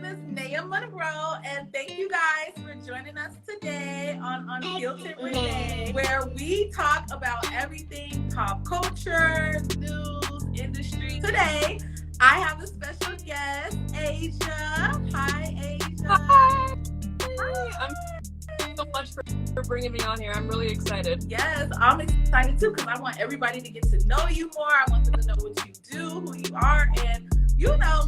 is Naya Monroe, and thank you guys for joining us today on Unfiltered with Naya, where we talk about everything pop culture, news, industry. Today, I have a special guest, Asia. Hi, Asia. Hi. I'm so much for bringing me on here. I'm really excited. Yes, I'm excited too because I want everybody to get to know you more. I want them to know what you do, who you are, and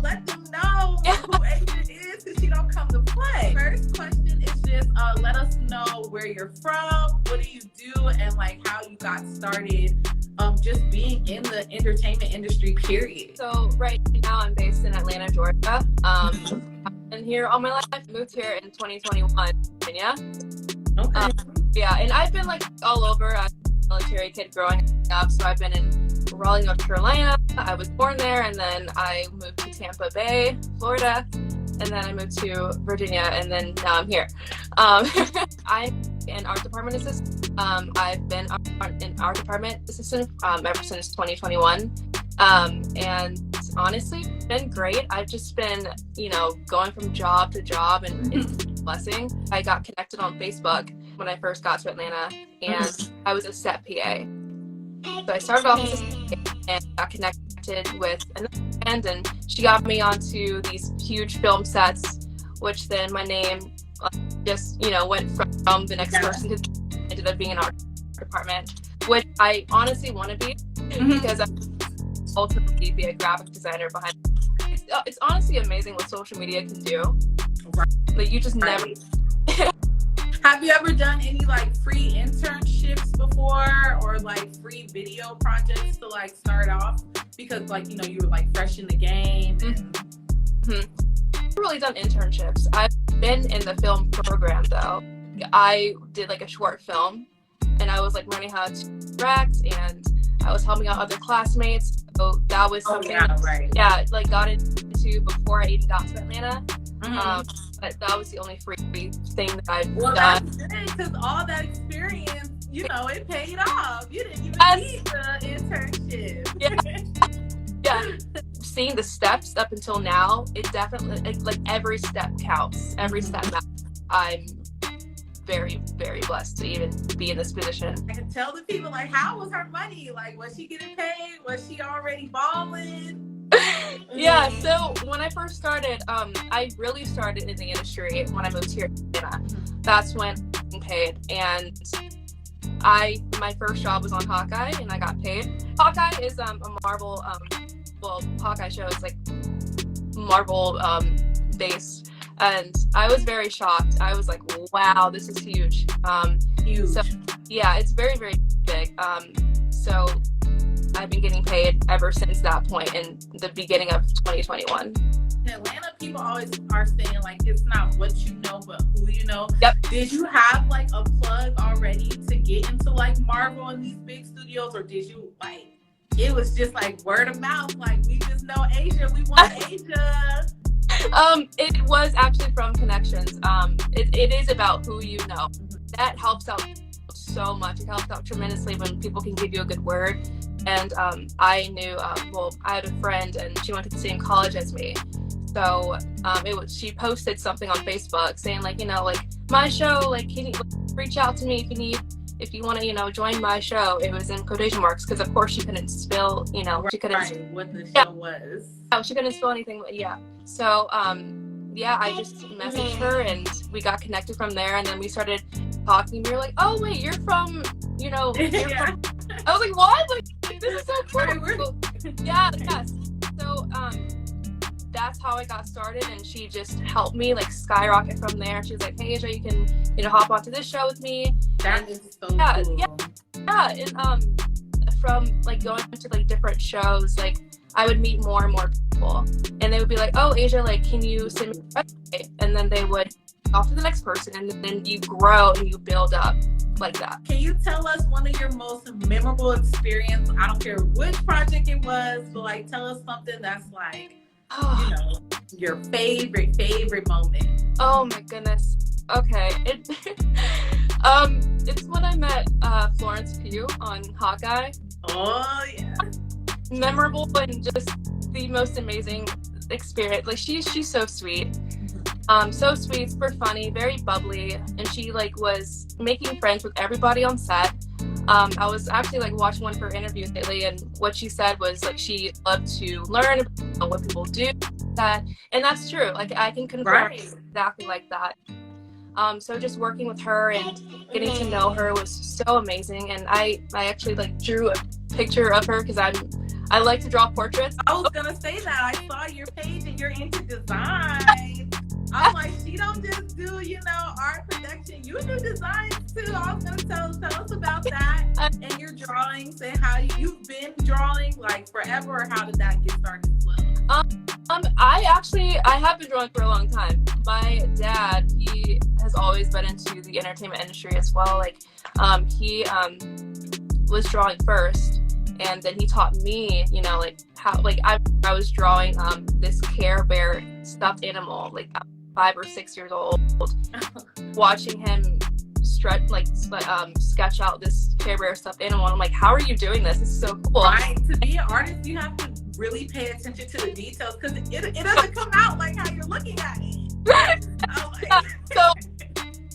let them know who Asia is because she don't come to play. First question is just let us know where you're from, what do you do, and like how you got started just being in the entertainment industry, period. So right now I'm based in Atlanta, Georgia. I've been here all my life. I moved here in 2021, Virginia. Okay. Yeah, and I've been like all over. I'm a military kid growing up, so I've been in Raleigh, North Carolina. I was born there, and then I moved to Tampa Bay, Florida, and then I moved to Virginia, and then now I'm here. I'm an art department assistant. I've been an art department assistant ever since 2021, and honestly, it's been great. I've just been, going from job to job, and it's a blessing. I got connected on Facebook when I first got to Atlanta, and I was a set PA. So I started off as a PA and got connected with another friend, and she got me onto these huge film sets, which then my name just, went from the next person to ended up being an art department, which I honestly want to be because I ultimately be a graphic designer behind it. It's honestly amazing what social media can do. Right. Like you just never. Have you ever done any like free internships before or like free video projects to like start off? Because like, you were like fresh in the game. I've really done internships. I've been in the film program though. I did like a short film and I was like learning how to direct and I was helping out other classmates. So that was something like got into before I even got to Atlanta. But that was the only free thing that I've done. That's good because all that experience, it paid off. You didn't even need the internship. Yeah. Seeing the steps up until now, it definitely like every step counts. Every step matters. I'm very, very blessed to even be in this position. I can tell the people like, how was her money? Like, was she getting paid? Was she already balling? Yeah, so when I first started, I really started in the industry when I moved here to Atlanta. That's when I was paid, and my first job was on Hawkeye, and I got paid. Hawkeye is a Marvel, Hawkeye show is like Marvel based, and I was very shocked. I was like, wow, this is huge. Huge. So yeah, it's very, very big. So I've been getting paid ever since that point in the beginning of 2021. In Atlanta, people always are saying like it's not what you know, but who you know. Yep. Did you have like a plug already to get into like Marvel and these big studios, or did you like it was just like word of mouth? Like we just know Asia, we want Asia. It was actually from connections. It is about who you know. That helps out so much. It helps out tremendously when people can give you a good word. And I knew, I had a friend and she went to the same college as me. So she posted something on Facebook saying like, my show, like, can you reach out to me if you want to, join my show. It was in quotation marks because of course she couldn't spell, she couldn't what the show was. No, she couldn't spell anything, but yeah. So, I just messaged her and we got connected from there, and then we started talking. We were like, oh wait, you're from, from... I was like, what? Like, this is so cool. Yeah. So, that's how I got started, and she just helped me like skyrocket from there. She was like, hey Asia, you can, hop onto this show with me. That is so cool. Yeah, and from like going to like different shows, like I would meet more and more people, and they would be like, oh Asia, like, can you send me a resume? And then they would off to the next person, and then you grow and you build up like that. Can you tell us one of your most memorable experience? I don't care which project it was, but like tell us something that's like, your favorite moment. Oh my goodness. Okay. It's when I met Florence Pugh on Hawkeye. Oh yeah. Memorable and just the most amazing experience. Like she's so sweet. So sweet, super funny, very bubbly, and she like was making friends with everybody on set. I was actually like watching one of her interviews lately, and what she said was like she loved to learn about what people do, that, and that's true. Like I can confirm exactly like that. So just working with her and getting to know her was so amazing, and I actually like drew a picture of her because I like to draw portraits. I was gonna say that I saw your page and you're into design. I'm like, she don't just do, you know, art production. You do designs too. I was gonna tell us about that and your drawings and how you've been drawing like forever, or how did that get started as well? I have been drawing for a long time. My dad, he has always been into the entertainment industry as well. Like, he was drawing first, and then he taught me, you know, like how, like I was drawing this Care Bear stuffed animal, like 5 or 6 years old, watching him sketch out this Care Bear stuffed animal. And I'm like, how are you doing this? It's so cool. Right. To be an artist, you have to really pay attention to the details because it doesn't come out like how you're looking at it. So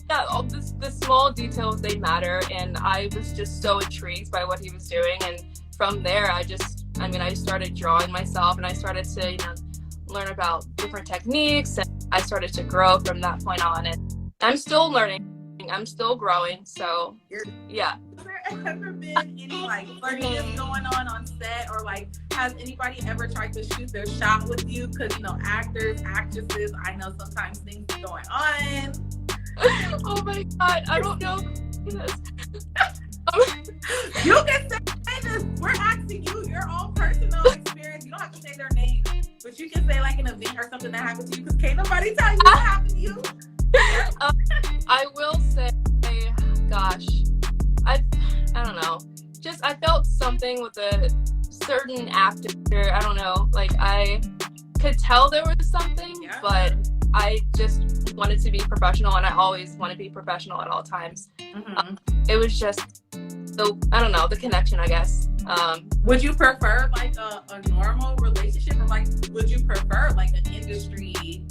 yeah, all the small details, they matter, and I was just so intrigued by what he was doing, and from there I just started drawing myself, and I started to, you know, learn about different techniques, and I started to grow from that point on, and I'm still learning, I'm still growing, so yeah. Has there ever been any like flirtiness going on set, or like has anybody ever tried to shoot their shot with you? Because, you know, actors, actresses, I know sometimes things are going on. Oh my god, I don't know. You can say this. We're asking you your own personal experience. You don't have to say their name, but you can say like an event or something that happened to you, because can't nobody tell you what happened to you. I will say, gosh, I don't know. Just I felt something with a certain actor. I don't know. Like I could tell there was something, but I just wanted to be professional, and I always want to be professional at all times. It was just, I don't know, the connection, I guess. Would you prefer like a normal relationship, or like would you prefer like an industry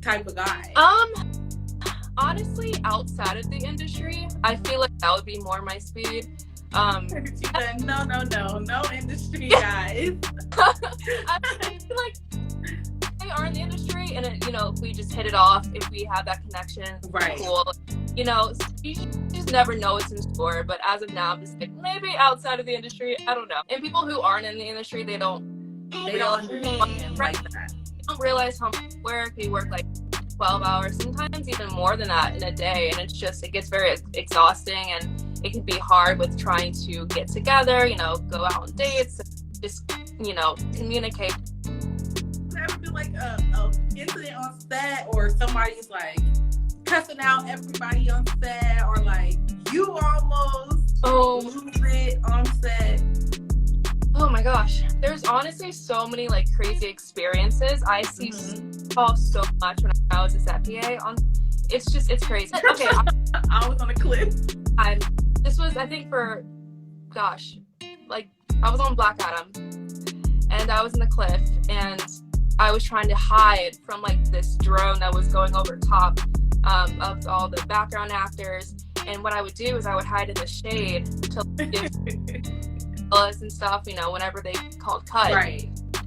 type of guy? Honestly, outside of the industry, I feel like that would be more my speed. She said, no industry guys. I feel like they are in the industry, and it, you know, if we just hit it off, if we have that connection, cool. You know, you just never know what's in store. But as of now, I'm just like, maybe outside of the industry, I don't know. And people who aren't in the industry, they don't understand like that. They don't realize how much work. We work like 12 hours, sometimes even more than that in a day, and it gets very exhausting, and it can be hard with trying to get together, you know, go out on dates, just, you know, communicate. Ever been like a incident on set, or somebody's like cussing out everybody on set, or like you almost lose it on set? Oh my gosh, there's honestly so many like crazy experiences. I see so much when I was a set PA. It's crazy. Okay, I was on a cliff. This was, I think, for, gosh, like I was on Black Adam, and I was in the cliff, and I was trying to hide from like this drone that was going over top of all the background actors. And what I would do is I would hide in the shade to give us and stuff, you know, whenever they called cut,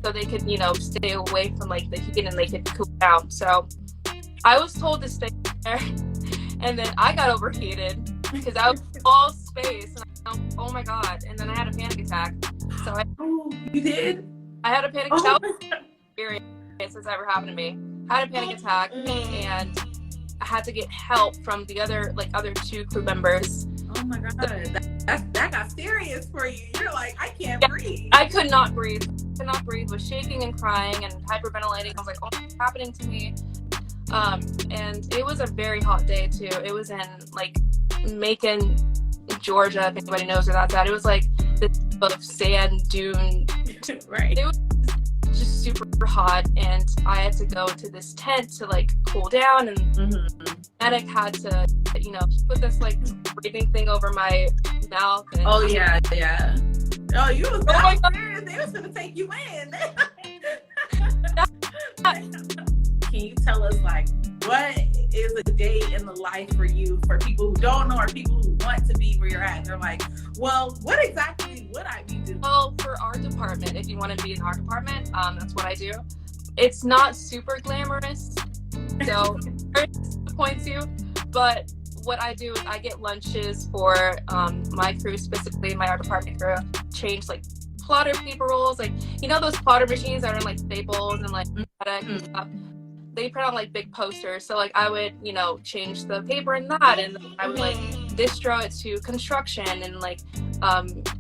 so they could, you know, stay away from like the heat, and they could cool down. So I was told to stay there, and then I got overheated because I was all space, and oh my god, and then I had a panic attack. So you did? I had a panic attack. Experience that's ever happened to me. I had a panic attack, and I had to get help from the other 2 crew members. Oh my god, that got serious for you. You're like, I can't breathe. I could not breathe. Was shaking and crying and hyperventilating. I was like, oh, what's happening to me? And it was a very hot day too. It was in like Macon, Georgia, if anybody knows where that's at. It was like this of sand dune. Right. It was just super hot, and I had to go to this tent to like cool down, and medic had to, you know, put this like breathing thing over my mouth. And oh yeah. Oh, you was serious. They was gonna take you in. Can you tell us like what is a day in the life for you, for people who don't know or people who want to be where you're at? They're like, well, what exactly would I be doing? Well, for our department, if you want to be in our department, that's what I do. It's not super glamorous, so it disappoints you, but what I do is I get lunches for my crew, specifically my art department crew, change like plotter paper rolls, like, you know, those plotter machines that are in like Staples and like and stuff. They print on like big posters, so like I would, you know, change the paper in that, and I would like distro it to construction and like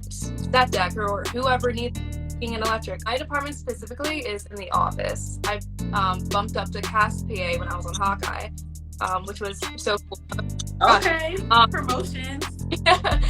set deck or whoever needs being an electric. My department specifically is in the office. I bumped up to cast PA when I was on Hawkeye, which was so cool. Okay, promotions. Yeah.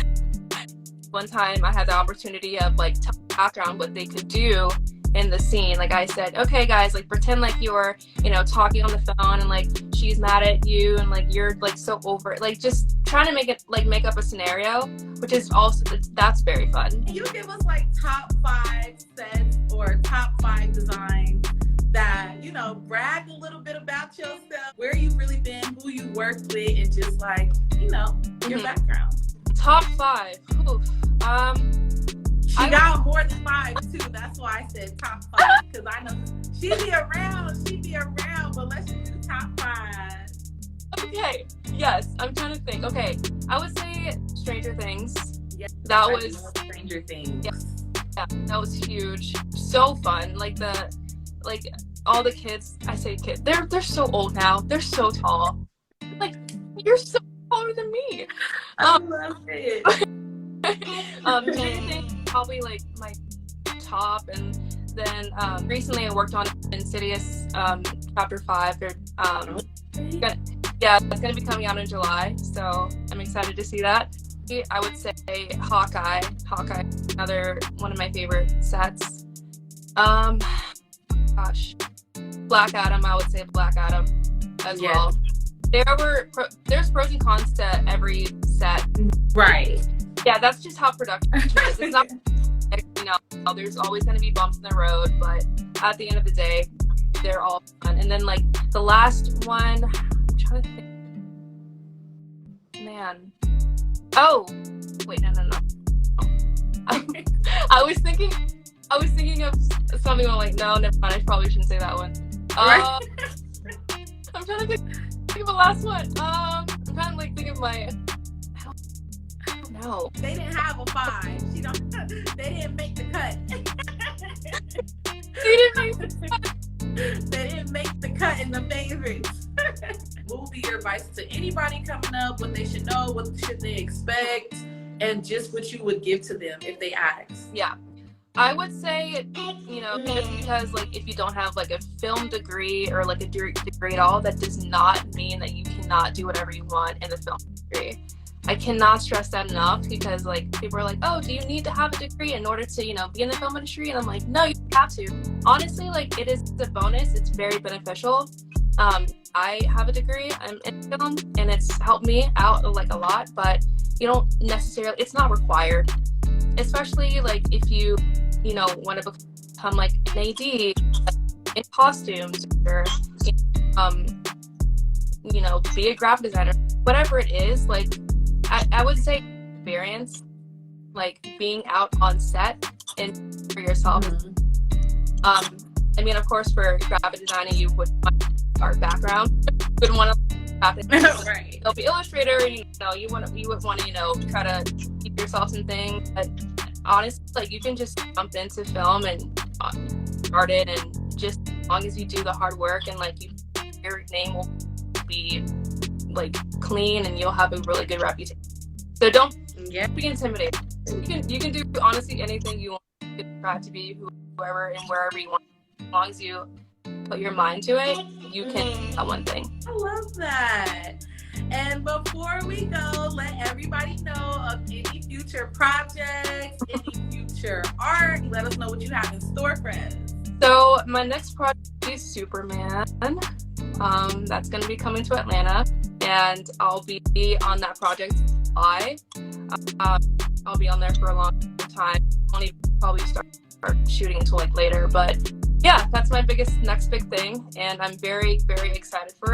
One time I had the opportunity of like telling background what they could do in the scene. Like I said, okay guys, like pretend like you're, you know, talking on the phone and like she's mad at you and like you're like so over it, like just trying to make it like make up a scenario, which is also, that's very fun. Can you give us like top 5 sets or top 5 designs that, you know, brag a little bit about yourself, where you've really been, who you worked with, and just like, you know, your background? Top 5. Oof. She got more than 5 too. That's why I said top 5, because I know she'd be around, but let's just do top 5. Okay. Yes, I'm trying to think. Okay, I would say Stranger Things. Yeah, that was Stranger Things. Yeah, that was huge. So fun. Like all the kids. I say kids. They're so old now. They're so tall. Like, you're so taller than me. I love it. Stranger Things probably like my top, and then recently I worked on Insidious chapter 5. Yeah, it's gonna be coming out in July, so I'm excited to see that. I would say Hawkeye, another one of my favorite sets. Gosh, Black Adam, I would say Black Adam as well. There's pros and cons to every set. Right. Yeah, that's just how production is. It's not, you know, there's always going to be bumps in the road, but at the end of the day, they're all fun. And then like the last one, I'm trying to think. Man. Oh, wait, no. I was thinking of something like, no, never mind. I probably shouldn't say that one. I'm trying to think of the last one. I'm trying to like think of my. No. They didn't have a 5. They didn't make the cut. They didn't make the cut in the favorites. What would be your advice to anybody coming up? What they should know? What should they expect? And just what you would give to them if they ask. Yeah. I would say, you know, just because like if you don't have like a film degree or like a degree at all, that does not mean that you cannot do whatever you want in the film degree. I cannot stress that enough, because like people are like, oh, do you need to have a degree in order to, you know, be in the film industry? And I'm like, no, you have to. Honestly, like it is a bonus. It's very beneficial. I have a degree. I'm in film, and it's helped me out like a lot, but you don't necessarily, it's not required. Especially like if you know, want to become like an AD in costumes, or you know, be a graphic designer, whatever it is. Like I would say experience, like being out on set and for yourself. I mean, of course, for graphic designing, you would want art background. You wouldn't want to graphic right. You'll be illustrator, you know, you would want to, you know, try to keep yourself in things. But honestly, like you can just jump into film and start it, and just as long as you do the hard work and like your name will be like clean and you'll have a really good reputation. So don't be intimidated. You can do honestly anything you want. You can try to be whoever and wherever you want. As long as you put your mind to it, you can do that one thing. I love that. And before we go, let everybody know of any future projects, any future art. Let us know what you have in store for us. So my next project is Superman. That's going to be coming to Atlanta, and I'll be on that project. I'll be on there for a long time. I won't even probably start shooting until like later, but yeah, that's my next big thing, and I'm very, very excited for it.